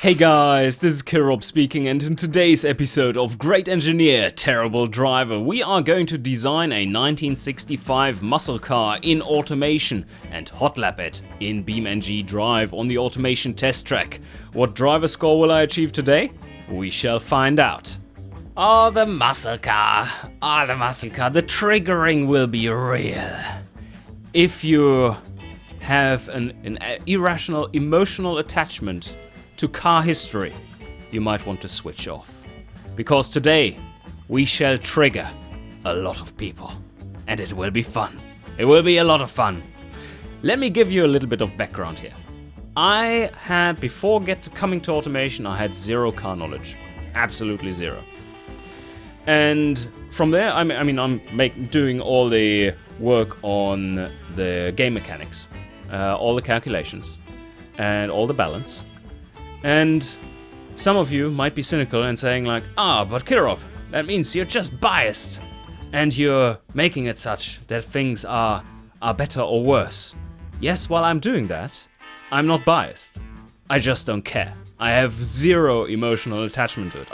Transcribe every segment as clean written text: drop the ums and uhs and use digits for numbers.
Hey guys, this is Kirob speaking, and in today's episode of Great Engineer, Terrible Driver, we are going to design a 1965 muscle car in automation and hot lap it in BeamNG.drive on the automation test track. What driver score will I achieve today? We shall find out. Oh, the muscle car, the triggering will be real. If you have an irrational emotional attachment to car history, you might want to switch off. Because today, we shall trigger a lot of people. And it will be fun. It will be a lot of fun. Let me give you a little bit of background here. I had, before coming to automation, I had zero car knowledge. Absolutely zero. And from there, I'm doing all the work on the game mechanics, all the calculations, and all the balance. And some of you might be cynical and saying like, but Kirob, that means you're just biased. And you're making it such that things are better or worse. Yes, while I'm doing that, I'm not biased. I just don't care. I have zero emotional attachment to it.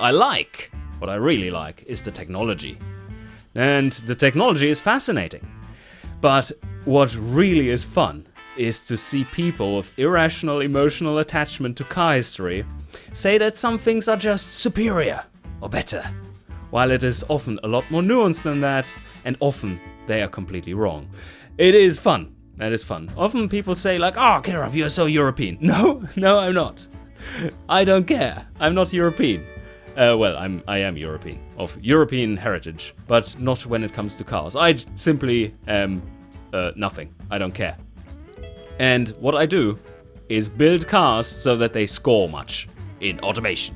What I really like is the technology. And the technology is fascinating. But what really is fun is to see people with irrational emotional attachment to car history say that some things are just superior or better, while it is often a lot more nuanced than that, and often they are completely wrong. It is fun. That is fun. Often people say like, Kirob, you're so European. No, I'm not. I don't care. I'm not European. I am European, of European heritage, but not when it comes to cars. I simply am nothing. I don't care. And what I do is build cars so that they score much in automation.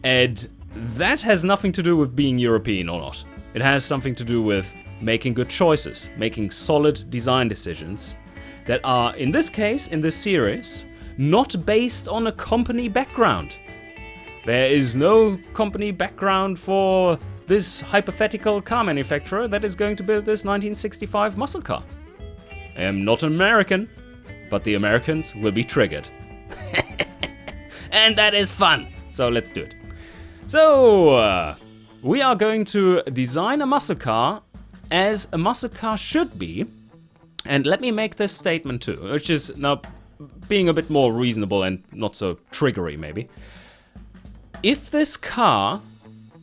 And that has nothing to do with being European or not. It has something to do with making good choices, making solid design decisions that are, in this case, in this series, not based on a company background. There is no company background for this hypothetical car manufacturer that is going to build this 1965 muscle car. I am not American, but the Americans will be triggered. And that is fun. So let's do it. So, we are going to design a muscle car as a muscle car should be. And let me make this statement too, which is now being a bit more reasonable and not so triggery maybe. If this car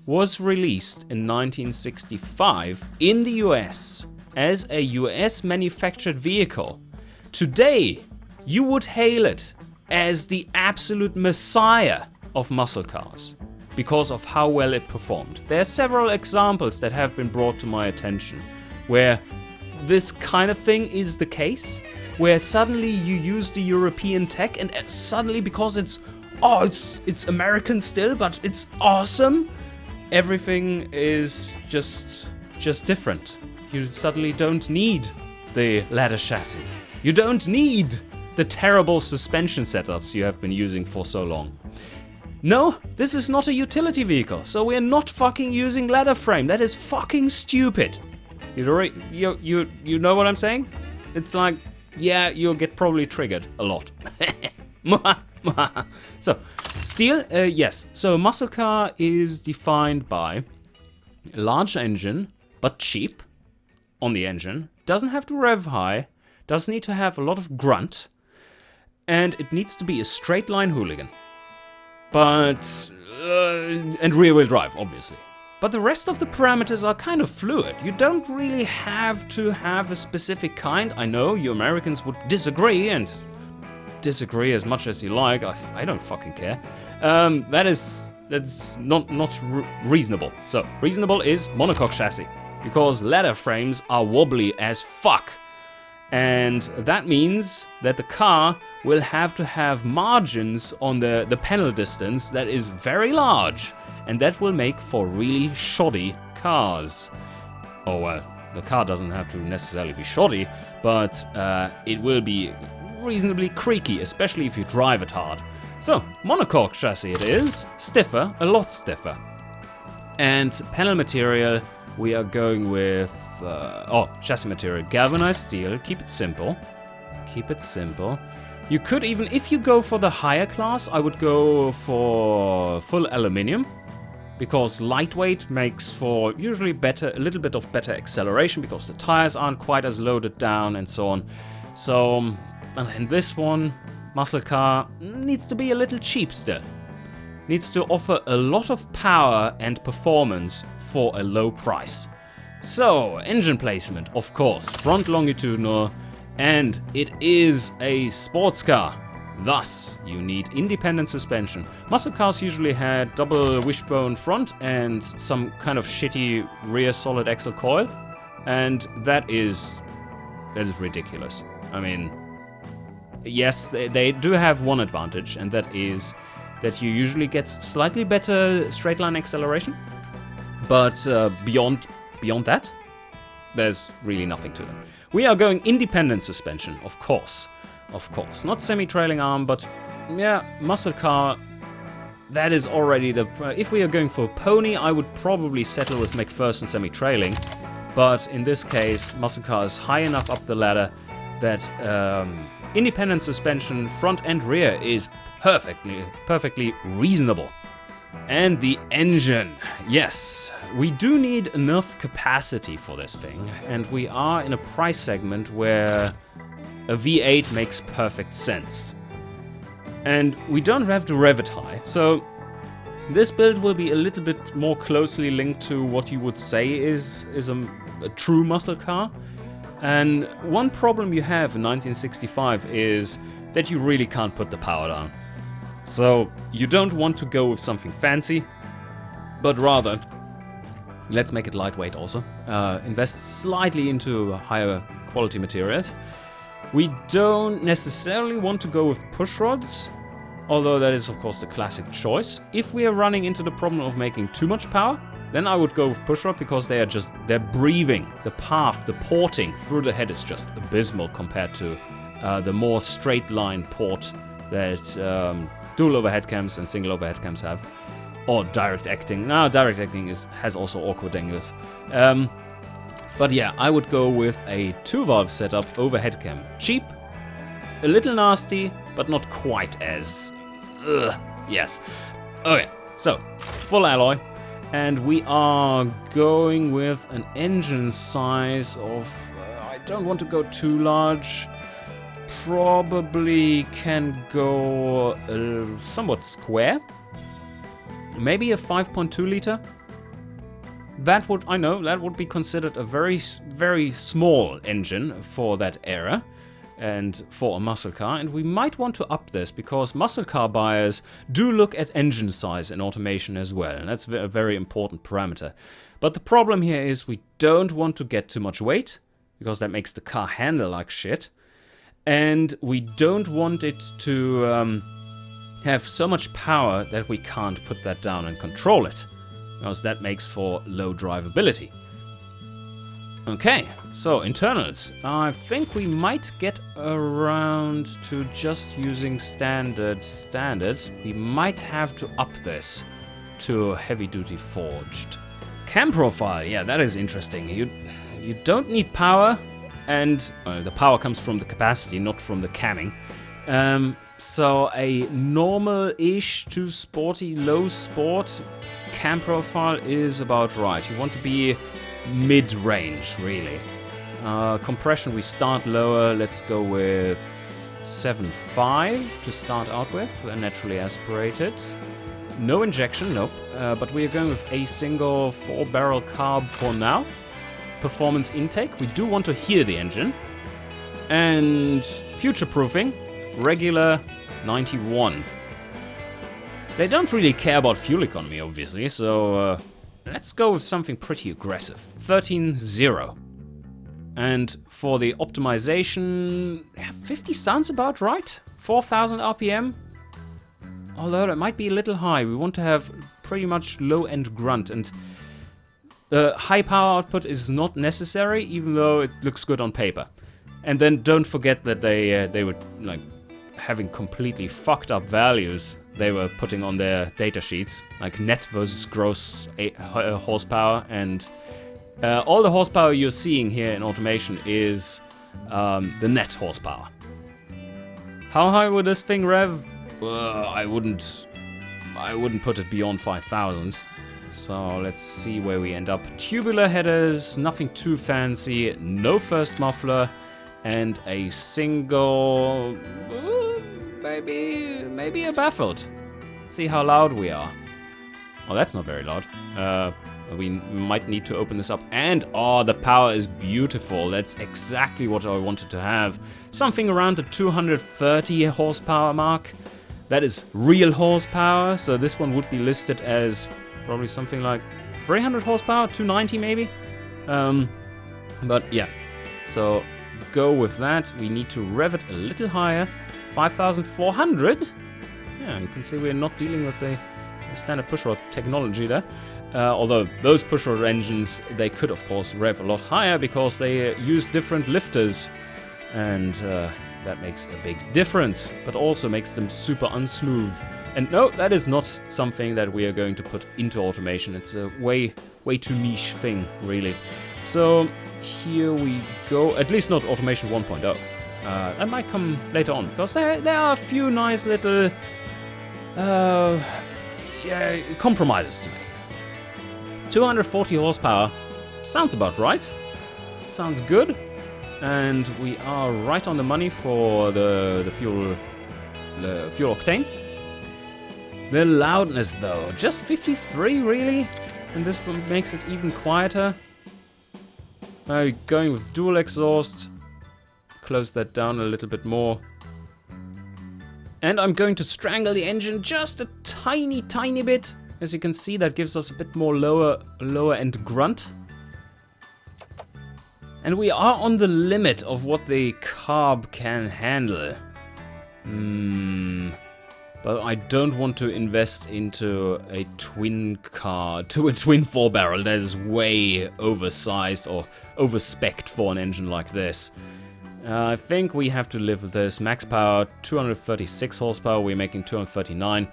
was released in 1965 in the US as a US manufactured vehicle, today you would hail it as the absolute messiah of muscle cars because of how well it performed. There are several examples that have been brought to my attention where this kind of thing is the case, where suddenly you use the European tech and suddenly, because it's American still, but it's awesome, everything is just different. You suddenly don't need the ladder chassis. You don't need the terrible suspension setups you have been using for so long. No, this is not a utility vehicle, so we're not fucking using ladder frame. That is fucking stupid. You know what I'm saying? It's like, yeah, you'll get probably triggered a lot. So, steel, yes. So, muscle car is defined by a large engine, but cheap on the engine. Doesn't have to rev high. Doesn't need to have a lot of grunt. And it needs to be a straight line hooligan. But, and rear wheel drive, obviously. But the rest of the parameters are kind of fluid. You don't really have to have a specific kind. I know you Americans would disagree, and disagree as much as you like. I don't fucking care. That's not reasonable. So reasonable is monocoque chassis, because ladder frames are wobbly as fuck, and that means that the car will have to have margins on the panel distance that is very large, and that will make for really shoddy cars. Oh well, the car doesn't have to necessarily be shoddy, but it will be reasonably creaky, especially if you drive it hard. So, monocoque chassis it is, stiffer, a lot stiffer. And panel material, we are going with, chassis material, galvanized steel, keep it simple. You could even, if you go for the higher class, I would go for full aluminum, because lightweight makes for usually a little bit of better acceleration, because the tires aren't quite as loaded down and so on. So, and this one, muscle car, needs to be a little cheap still. Needs to offer a lot of power and performance for a low price. So, engine placement, of course, front longitudinal, and it is a sports car. Thus, you need independent suspension. Muscle cars usually had double wishbone front and some kind of shitty rear solid axle coil, and that is ridiculous. I mean, yes, they do have one advantage, and that is that you usually get slightly better straight line acceleration, but beyond that, there's really nothing to them. We are going independent suspension, of course. Not semi-trailing arm, but yeah, muscle car, that is already the... If we are going for a pony, I would probably settle with McPherson semi-trailing, but in this case, muscle car is high enough up the ladder that independent suspension, front and rear, is perfectly reasonable. And the engine, yes, we do need enough capacity for this thing, and we are in a price segment where a V8 makes perfect sense. And we don't have to rev it high, so this build will be a little bit more closely linked to what you would say is a true muscle car. And one problem you have in 1965 is that you really can't put the power down. So you don't want to go with something fancy, but rather, let's make it lightweight also. Invest slightly into higher quality materials. We don't necessarily want to go with push rods, although that is of course the classic choice. If we are running into the problem of making too much power, then I would go with push rod, because they're breathing. The path, the porting through the head is just abysmal compared to the more straight line port that dual overhead cams and single overhead cams have. Or direct acting. Now, direct acting has also awkward angles. But yeah, I would go with a 2-valve setup overhead cam. Cheap, a little nasty, but not quite as... yes. Okay, so, full alloy. And we are going with an engine size of... I don't want to go too large. Probably can go somewhat square. Maybe a 5.2 liter. That would be considered a very small engine for that era and for a muscle car. And we might want to up this, because muscle car buyers do look at engine size and automation as well. And that's a very important parameter. But the problem here is we don't want to get too much weight, because that makes the car handle like shit. And we don't want it to have so much power that we can't put that down and control it, because that makes for low drivability. Okay, so internals. I think we might get around to just using standard. We might have to up this to heavy-duty forged. Cam profile, yeah, that is interesting. You don't need power, and the power comes from the capacity, not from the camming. So a normal-ish to sporty low sport cam profile is about right. You want to be mid-range, really. Compression, we start lower. Let's go with 7.5 to start out with, naturally aspirated. No injection, nope. But we are going with a single 4-barrel carb for now. Performance intake, we do want to hear the engine. And future-proofing, regular 91. They don't really care about fuel economy, obviously, so let's go with something pretty aggressive. 13.0. And for the optimization, 50 sounds about right. 4,000 RPM. Although that might be a little high. We want to have pretty much low-end grunt, and high power output is not necessary, even though it looks good on paper. And then don't forget that they were like having completely fucked up values they were putting on their data sheets, like net versus gross horsepower, and all the horsepower you're seeing here in automation is the net horsepower. How high would this thing rev? I wouldn't put it beyond 5,000. So let's see where we end up. Tubular headers, nothing too fancy, no first muffler, and a single, maybe a baffled. Let's see how loud we are. Oh, that's not very loud. We might need to open this up. And, oh, the power is beautiful. That's exactly what I wanted to have. Something around the 230 horsepower mark. That is real horsepower. So this one would be listed as probably something like 300 horsepower, 290 maybe. But yeah, so go with that. We need to rev it a little higher. 5,400. Yeah, you can see we're not dealing with the standard pushrod technology there. Although those pushrod engines, they could of course rev a lot higher because they use different lifters, and that makes a big difference, but also makes them super unsmooth. And no, that is not something that we are going to put into automation. It's a way too niche thing, really. So here we go. At least not automation 1.0. That might come later on, because there are a few nice little compromises to make. 240 horsepower sounds about right. Sounds good. And we are right on the money for the fuel octane. The loudness though, just 53 really? And this makes it even quieter. Going with dual exhaust. Close that down a little bit more. And I'm going to strangle the engine just a tiny bit. As you can see, that gives us a bit more lower end grunt. And we are on the limit of what the carb can handle. But I don't want to invest into a twin 4-barrel. That is way oversized or overspec'd for an engine like this. I think we have to live with this. Max power, 236 horsepower. We're making 239.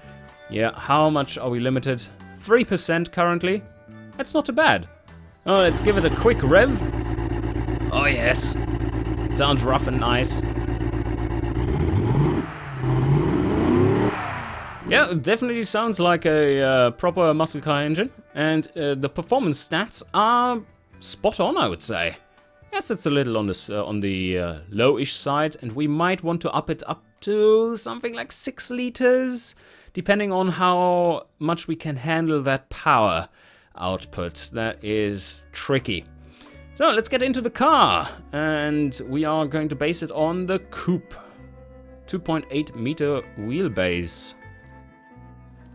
Yeah, how much are we limited? 3% currently. That's not too bad. Oh, let's give it a quick rev. Oh yes. Sounds rough and nice. Yeah, it definitely sounds like a proper muscle car engine. And the performance stats are spot on, I would say. Yes, it's a little on the low-ish side, and we might want to up it up to something like 6 liters, depending on how much we can handle that power output. That is tricky. So let's get into the car, and we are going to base it on the coupe. 2.8 meter wheelbase.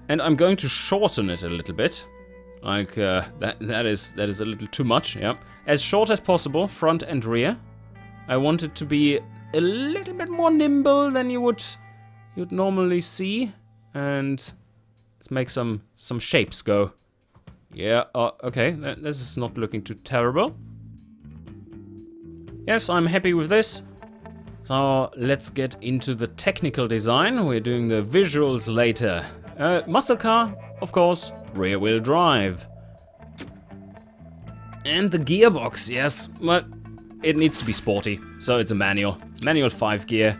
And I'm going to shorten it a little bit. Like, that is a little too much, yeah. As short as possible, front and rear. I want it to be a little bit more nimble than you'd normally see. And let's make some shapes go. Yeah, okay, this is not looking too terrible. Yes, I'm happy with this. So let's get into the technical design. We're doing the visuals later. Muscle car, of course, rear wheel drive. And the gearbox, yes, but it needs to be sporty, so it's a manual 5 gear.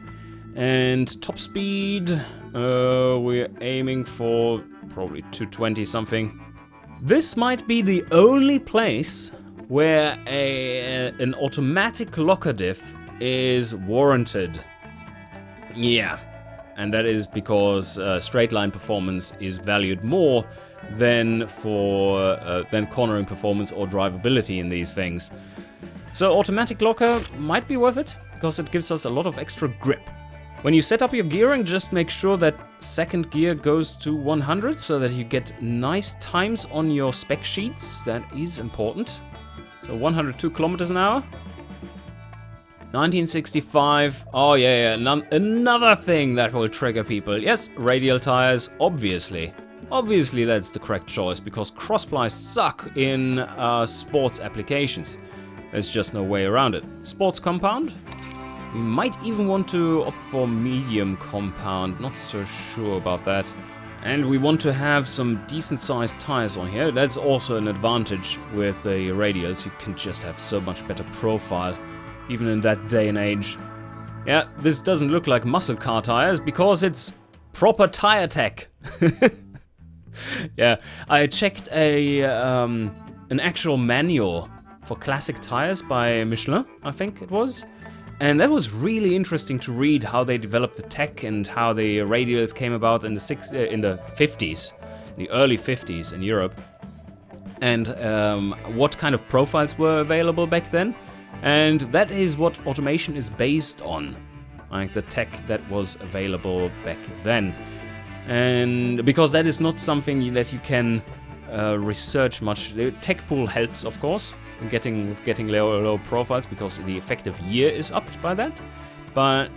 And top speed, we're aiming for probably 220 something. This might be the only place where an automatic locker diff is warranted. Yeah, and that is because straight line performance is valued more than cornering performance or drivability in these things. So automatic locker might be worth it because it gives us a lot of extra grip. When you set up your gearing, just make sure that second gear goes to 100 so that you get nice times on your spec sheets. That is important. So 102 kilometers an hour. 1965. Oh yeah, another thing that will trigger people. Yes, radial tires, obviously. Obviously that's the correct choice because cross-plies suck in sports applications. There's just no way around it. Sports compound. We might even want to opt for medium compound. Not so sure about that. And we want to have some decent sized tires on here. That's also an advantage with the radials. You can just have so much better profile, even in that day and age. Yeah, this doesn't look like muscle car tires because it's proper tire tech. Yeah, I checked an actual manual for classic tires by Michelin, I think it was. And that was really interesting to read how they developed the tech and how the radials came about in the 50s, the early 50s in Europe. And what kind of profiles were available back then. And that is what automation is based on, like the tech that was available back then. And because that is not something that you can research much. The tech pool helps, of course, in getting low profiles because the effective year is upped by that. But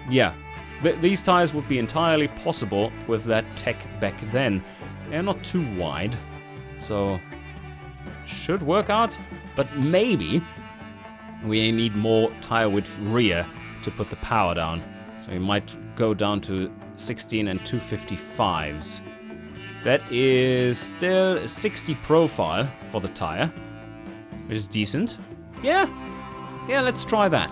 yeah, these tires would be entirely possible with that tech back then. They're not too wide, so should work out. But maybe we need more tire width rear to put the power down. So we might go down to 16 and 255s. That is still a 60 profile for the tire, which is decent. Yeah, let's try that.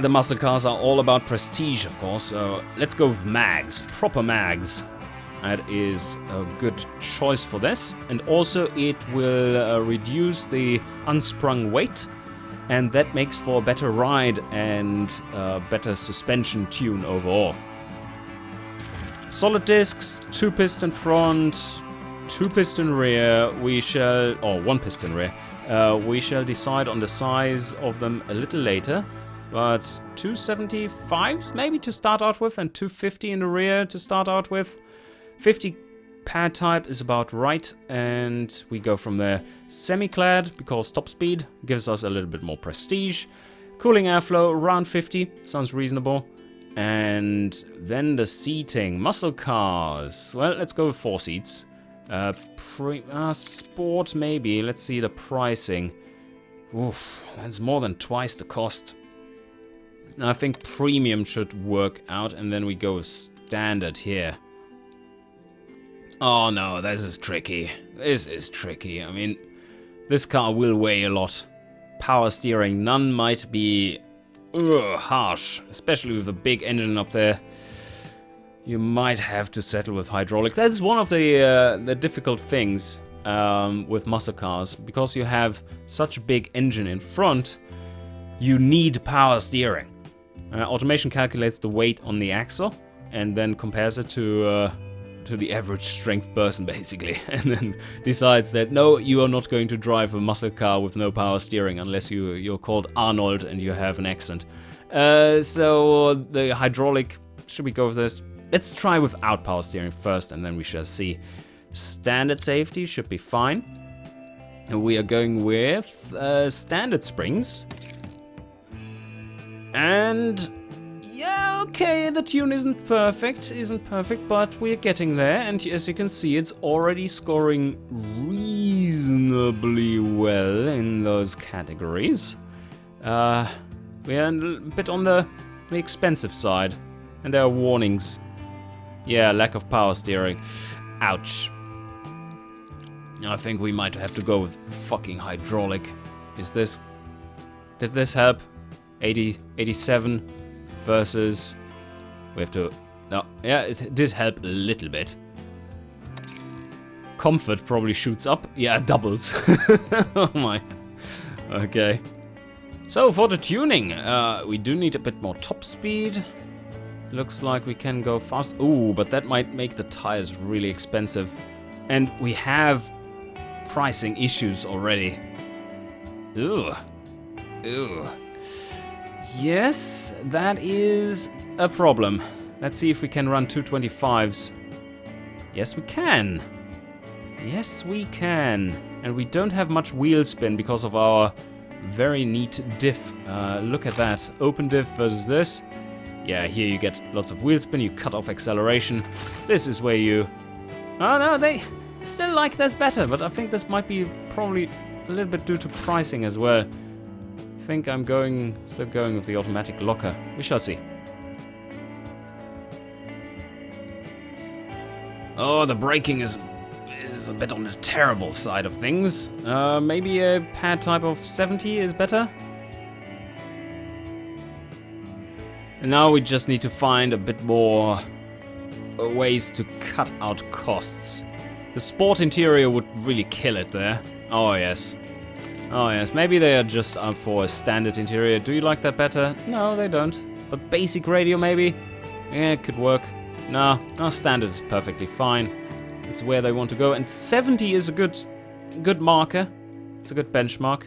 The muscle cars are all about prestige, of course, so let's go with mags, proper mags. That is a good choice for this. And also it will reduce the unsprung weight, and that makes for a better ride and better suspension tune overall. Solid discs, 2-piston front, 2-piston rear. One piston rear. We shall decide on the size of them a little later. But 275s maybe to start out with, and 250 in the rear to start out with. 50 pad type is about right, and we go from there. Semi-clad, because top speed gives us a little bit more prestige. Cooling airflow around 50, sounds reasonable. And then the seating, muscle cars. Well, let's go with 4 seats. Sport maybe, let's see the pricing. Oof, that's more than twice the cost. I think premium should work out, and then we go with standard here. Oh no, this is tricky. This is tricky. I mean, this car will weigh a lot. Power steering, none might be harsh, especially with a big engine up there. You might have to settle with hydraulic. That's one of the difficult things with muscle cars, because you have such a big engine in front. You need power steering. Automation calculates the weight on the axle and then compares it to the average strength person, basically, and then decides that no, you are not going to drive a muscle car with no power steering unless you're called Arnold and you have an accent. So the hydraulic, should we go with this? Let's try without power steering first, and then we shall see. Standard safety should be fine. And we are going with standard springs. And yeah, okay, the tune isn't perfect, but we're getting there. And as you can see, it's already scoring reasonably well in those categories. We are a bit on the expensive side, and there are warnings. Yeah, lack of power steering. Ouch. I think we might have to go with fucking hydraulic. Did this help? 87 versus... We have to... No, yeah, it did help a little bit. Comfort probably shoots up. Yeah, doubles. Oh my. Okay. So for the tuning, we do need a bit more top speed. Looks like we can go fast. Ooh, but that might make the tires really expensive. And we have pricing issues already. Ooh. Yes, that is a problem. Let's see if we can run 225s. Yes, we can. Yes, we can. And we don't have much wheel spin because of our very neat diff. Look at that. Open diff versus this. Yeah, here you get lots of wheel spin. You cut off acceleration. This is where you... Oh no, they still like this better, but I think this might be probably a little bit due to pricing as well. I think I'm still going with the automatic locker. We shall see. Oh, the braking is a bit on the terrible side of things. Maybe a pad type of 70 is better? And now we just need to find a bit more ways to cut out costs. The sport interior would really kill it there. Oh yes. Oh yes, maybe they are just up for a standard interior. Do you like that better? No, they don't. But basic radio maybe? Yeah, it could work. No, standard is perfectly fine. It's where they want to go. And 70 is a good marker. It's a good benchmark.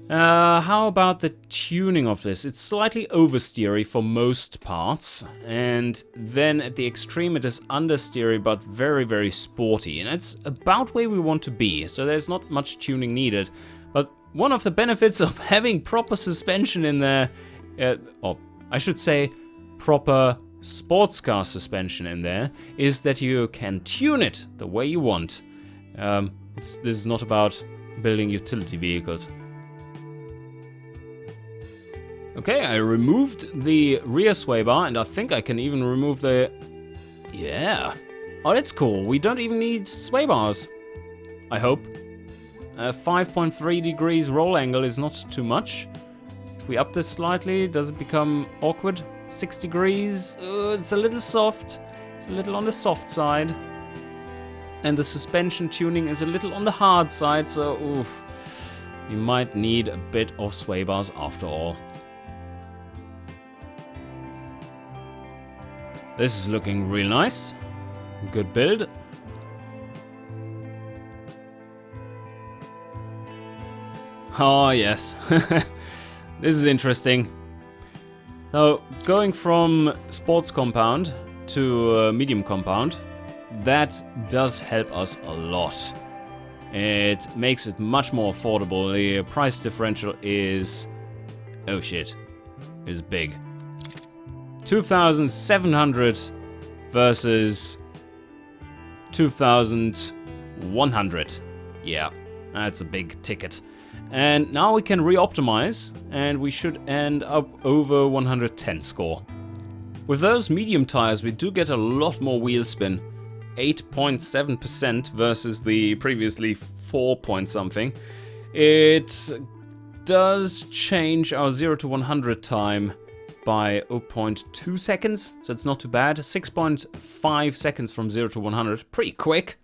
How about the tuning of this? It's slightly oversteery for most parts, and then at the extreme it is understeery but very, very sporty, and it's about where we want to be, so there's not much tuning needed. But one of the benefits of having proper suspension in there, or I should say proper sports car suspension in there, is that you can tune it the way you want. This is not about building utility vehicles. Okay, I removed the rear sway bar, and I think I can even remove the... Yeah. Oh, that's cool. We don't even need sway bars. I hope. 5.3 degrees roll angle is not too much. If we up this slightly, does it become awkward? 6 degrees? It's a little soft. It's a little on the soft side. And the suspension tuning is a little on the hard side, so oof. You might need a bit of sway bars after all. This is looking real nice. Good build. Oh yes, this is interesting. So going from sports compound to medium compound, that does help us a lot. It makes it much more affordable. The price differential is, oh shit, is big. 2,700 versus 2,100. Yeah, that's a big ticket. And now we can re-optimize, and we should end up over 110 score. With those medium tires, we do get a lot more wheel spin. 8.7% versus the previously 4 point something. It does change our 0 to 100 time by 0.2 seconds, so it's not too bad. 6.5 seconds from 0 to 100, pretty quick.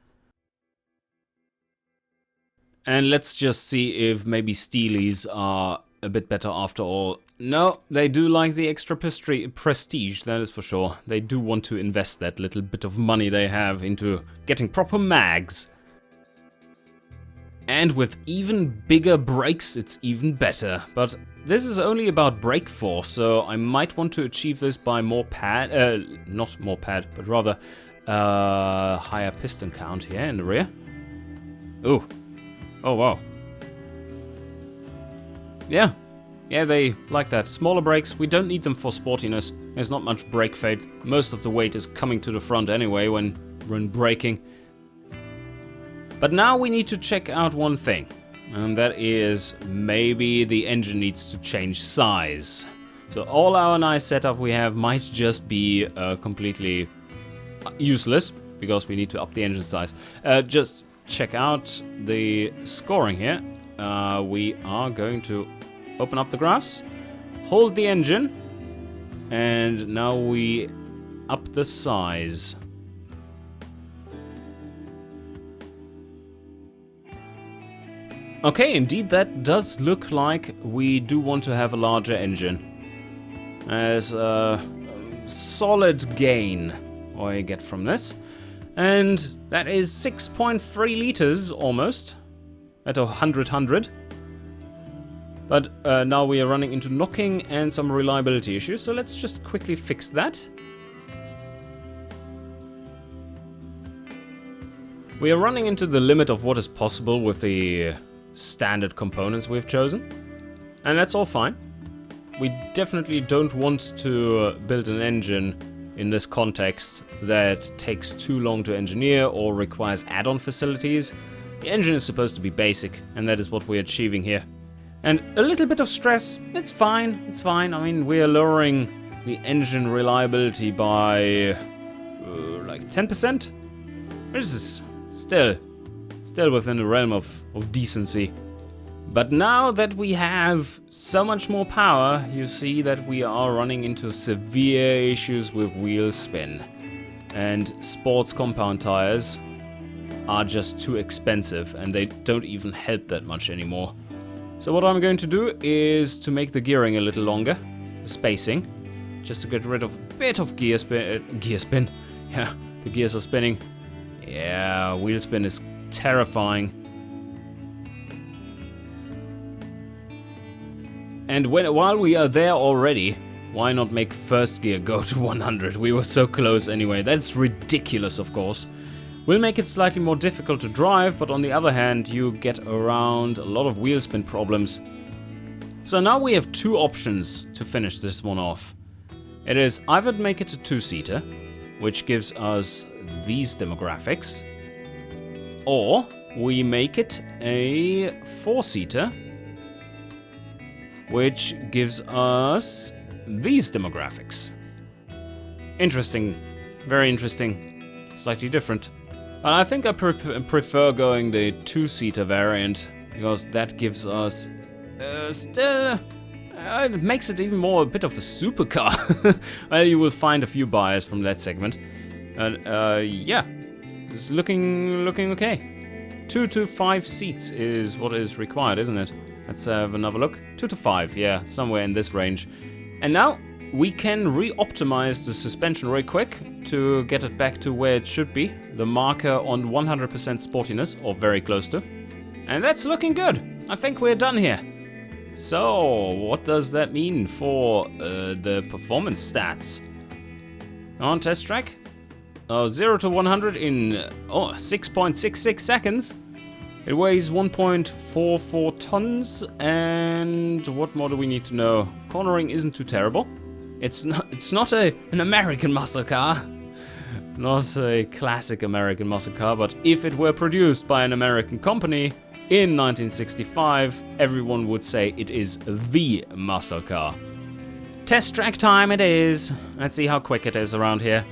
And let's just see if maybe Steelies are a bit better after all. No, they do like the extra prestige, that is for sure. They do want to invest that little bit of money they have into getting proper mags. And with even bigger brakes, it's even better. But this is only about brake force, so I might want to achieve this by more pad, not more pad, but rather higher piston count here in the rear. Ooh. Oh, wow. Yeah, they like that. Smaller brakes, we don't need them for sportiness. There's not much brake fade. Most of the weight is coming to the front anyway when braking. But now we need to check out one thing. And that is maybe the engine needs to change size. So all our nice setup we have might just be completely useless because we need to up the engine size. Just check out the scoring here. We are going to open up the graphs, hold the engine, and now we up the size. Okay, indeed that does look like we do want to have a larger engine. As a solid gain I get from this. And that is 6.3 liters almost at 100. But now we are running into knocking and some reliability issues, so let's just quickly fix that. We are running into the limit of what is possible with the standard components we've chosen, and that's all fine. We definitely don't want to build an engine in this context that takes too long to engineer or requires add-on facilities. The engine is supposed to be basic, and that is what we're achieving here. And a little bit of stress, it's fine, it's fine. I mean, we're lowering the engine reliability by like 10%. This is still within the realm of decency. But now that we have so much more power, you see that we are running into severe issues with wheel spin. And sports compound tires are just too expensive and they don't even help that much anymore. So what I'm going to do is to make the gearing a little longer, the spacing, just to get rid of a bit of gear spin. Yeah, the gears are spinning. Yeah, wheel spin is terrifying. And while we are there already, why not make first gear go to 100? We were so close anyway. That's ridiculous, of course. We'll make it slightly more difficult to drive, but on the other hand, you get around a lot of wheel spin problems. So now we have two options to finish this one off. It is either make it a two-seater, which gives us these demographics, or we make it a four-seater, which gives us these demographics. Interesting, very interesting, slightly different. I think I prefer going the two-seater variant, because that gives us it makes it even more a bit of a supercar. Well, you will find a few buyers from that segment. And yeah, it's looking okay. 2 to 5 seats is what is required, isn't it? Let's have another look. 2 to 5, yeah, somewhere in this range. And now we can re-optimize the suspension real quick to get it back to where it should be. The marker on 100% sportiness, or very close to. And that's looking good. I think we're done here. So, what does that mean for the performance stats? On test track? 0 to 100 in 6.66 seconds. It weighs 1.44 tons, and what more do we need to know? Cornering isn't too terrible. It's not an American muscle car. Not a classic American muscle car, but if it were produced by an American company in 1965, everyone would say it is the muscle car. Test track time it is. Let's see how quick it is around here.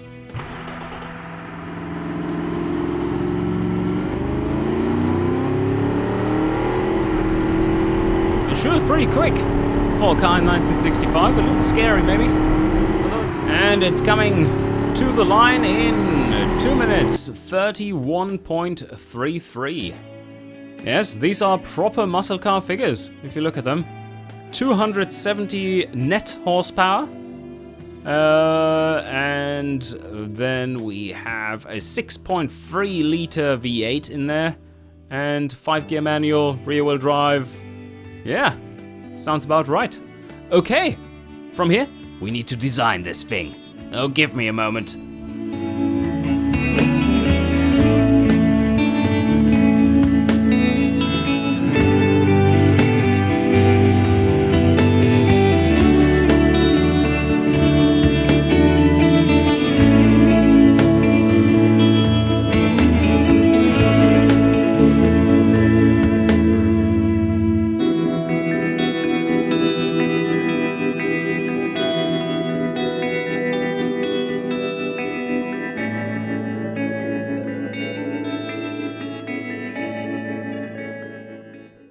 Sure, pretty quick for a car in 1965, a little scary maybe. And it's coming to the line in 2 minutes 31.33. Yes, these are proper muscle car figures, if you look at them. 270 net horsepower. And then we have a 6.3 liter V8 in there. And 5-gear manual, rear-wheel drive. Yeah, sounds about right. Okay, from here, we need to design this thing. Oh, give me a moment.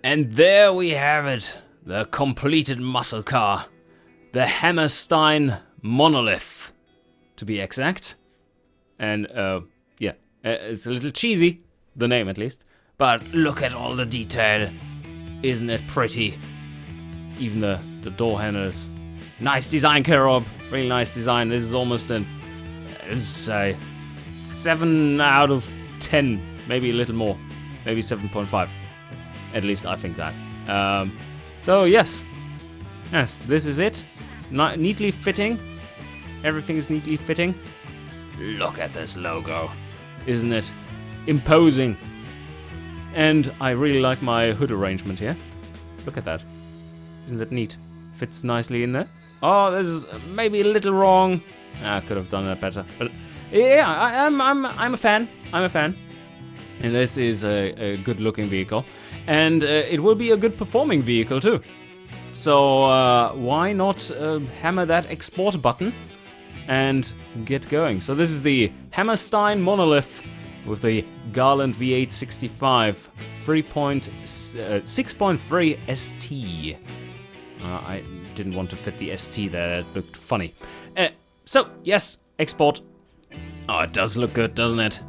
And there we have it, the completed muscle car, the Hammerstein Monolith, to be exact. And yeah, it's a little cheesy, the name at least, but look at all the detail. Isn't it pretty? Even the door handles. Nice design, Karob. Really nice design. This is almost an, let's say, 7 out of 10, maybe a little more, maybe 7.5. At least I think that. So yes, this is it. Neatly fitting. Everything is neatly fitting. Look at this logo. Isn't it imposing? And I really like my hood arrangement here. Look at that. Isn't that neat? Fits nicely in there. Oh, this is maybe a little wrong. I could have done that better. But yeah, I'm a fan. I'm a fan. And this is a good-looking vehicle. And it will be a good performing vehicle too. So why not hammer that export button and get going? So this is the Hammerstein Monolith with the Garland V865 6.3 ST. I didn't want to fit the ST there, it looked funny. So, yes, export. Oh, it does look good, doesn't it?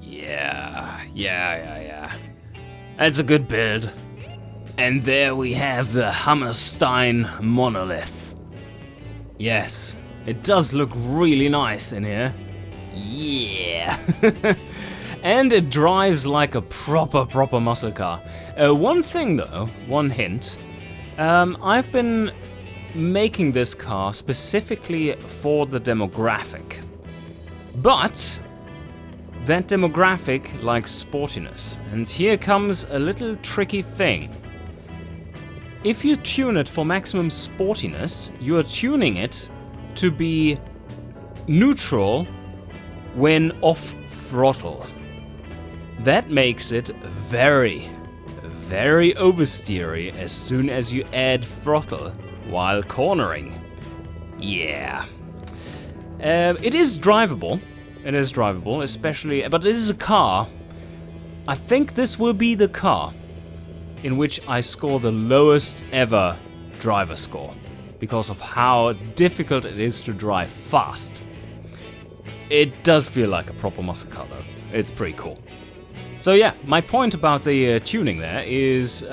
Yeah. That's a good build. And there we have the Hammerstein Monolith. Yes, it does look really nice in here. Yeah. And it drives like a proper muscle car. One thing though, one hint. I've been making this car specifically for the demographic. But that demographic likes sportiness. And here comes a little tricky thing. If you tune it for maximum sportiness, you are tuning it to be neutral when off throttle. That makes it very oversteery as soon as you add throttle while cornering. Yeah. It is drivable. It is drivable, especially, but this is a car. I think this will be the car in which I score the lowest ever driver score because of how difficult it is to drive fast. It does feel like a proper muscle car though. It's pretty cool. So yeah, my point about the tuning there is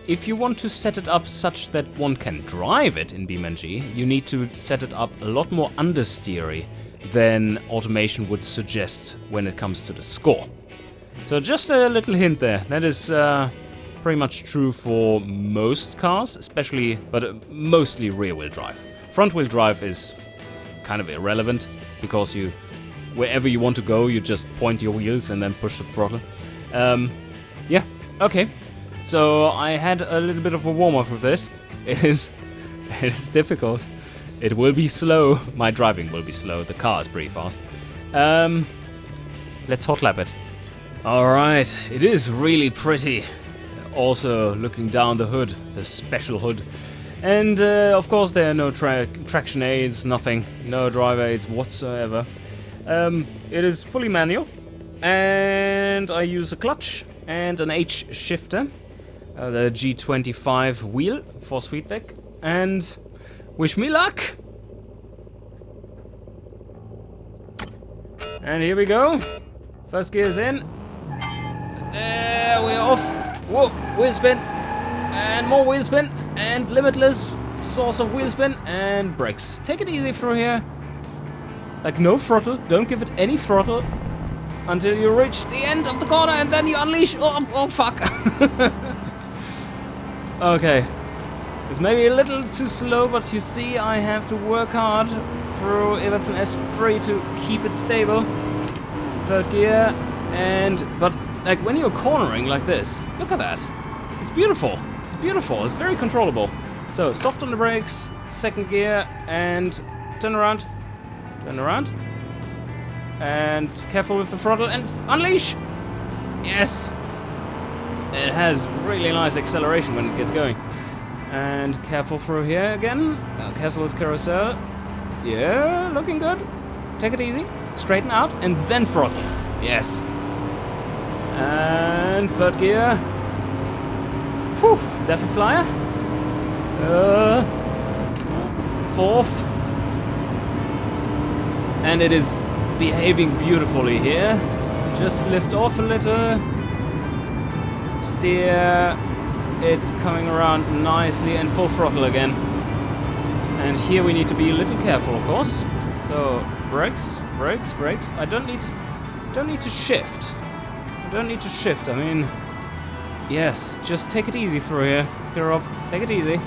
if you want to set it up such that one can drive it in BeamNG, you need to set it up a lot more understeery than automation would suggest when it comes to the score. So just a little hint there. That is pretty much true for most cars, especially, but mostly rear-wheel drive. Front-wheel drive is kind of irrelevant because wherever you want to go, you just point your wheels and then push the throttle. Yeah, okay. So I had a little bit of a warm-up with this. It is difficult. It will be slow. My driving will be slow. The car is pretty fast. Let's hot lap it. Alright, it is really pretty. Also looking down the hood, the special hood. And of course there are no traction aids, nothing. No drive aids whatsoever. It is fully manual. And I use a clutch and an H shifter. The G25 wheel for Sweetback. And wish me luck! And here we go. First gear's in. There, we're off. Whoa, wheel spin. And more wheel spin. And limitless source of wheel spin. And brakes. Take it easy through here. Like no throttle. Don't give it any throttle. Until you reach the end of the corner and then you unleash. Oh fuck. Okay. It's maybe a little too slow, but you see I have to work hard through Evertson S3 to keep it stable. Third gear, but like when you're cornering like this, look at that. It's beautiful. It's beautiful. It's very controllable. So soft on the brakes, second gear, and turn around. Turn around. And careful with the throttle and unleash. Yes. It has really nice acceleration when it gets going. And careful through here again. Castle's carousel. Yeah, looking good. Take it easy. Straighten out and then throttle. Yes. And third gear. Whew, Devil Flyer. Fourth. And it is behaving beautifully here. Just lift off a little. Steer. It's coming around nicely and full throttle again. And here we need to be a little careful, of course. So brakes. I don't need to shift. I mean, yes, just take it easy through here. Gear up, take it easy.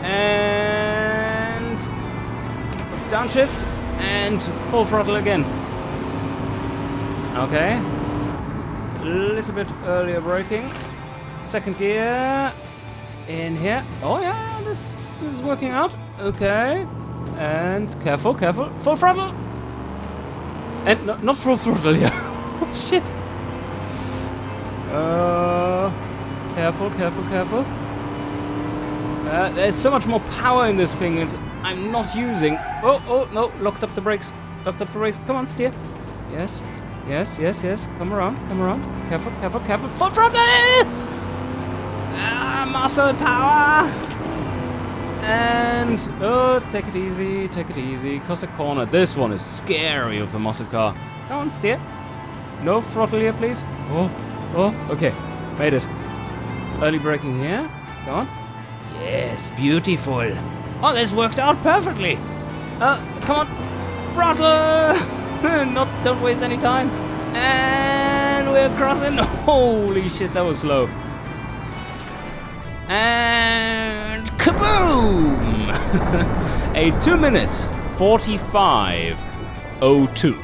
And downshift and full throttle again. Okay. A little bit earlier braking. Second gear in here. Oh yeah, this is working out. Okay. And careful. Full throttle. And not full throttle, yeah. Oh shit. Careful. There's so much more power in this thing that I'm not using. Oh no, locked up the brakes. Come on, steer. Yes. Yes, yes, yes. Come around, come around. Careful, careful, careful. Full throttle! Muscle power! And, oh, take it easy, cross a corner. This one is scary with a muscle car. Come on, steer. No throttle here, please. Oh, okay, made it. Early braking here, go on. Yes, beautiful. Oh, this worked out perfectly. Come on, throttle. Don't waste any time. And we're crossing. Holy shit, that was slow. And kaboom! A 2-minute 45:02.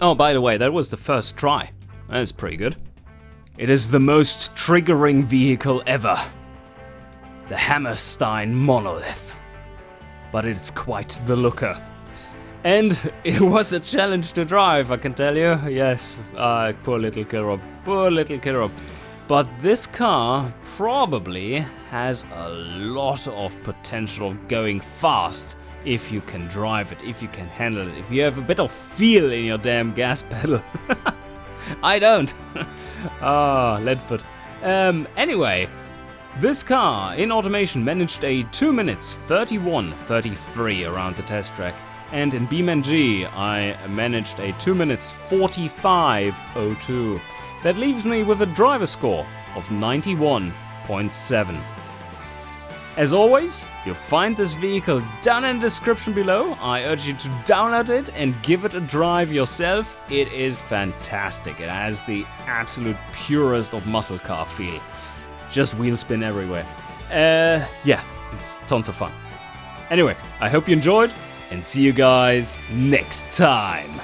Oh, by the way, that was the first try. That's pretty good. It is the most triggering vehicle ever. The Hammerstein Monolith. But it's quite the looker. And it was a challenge to drive, I can tell you. Yes, poor little Kirob. Poor little Kirob. But this car probably has a lot of potential of going fast if you can drive it, if you can handle it, if you have a bit of feel in your damn gas pedal. I don't. Leadfoot. Anyway, this car in automation managed a 2 minutes 31:33 around the test track. And in BeamNG, I managed a 2 minutes 45:02. That leaves me with a driver score of 91.7. As always, you'll find this vehicle down in the description below. I urge you to download it and give it a drive yourself. It is fantastic. It has the absolute purest of muscle car feel. Just wheel spin everywhere. Yeah, it's tons of fun. Anyway, I hope you enjoyed, and see you guys next time.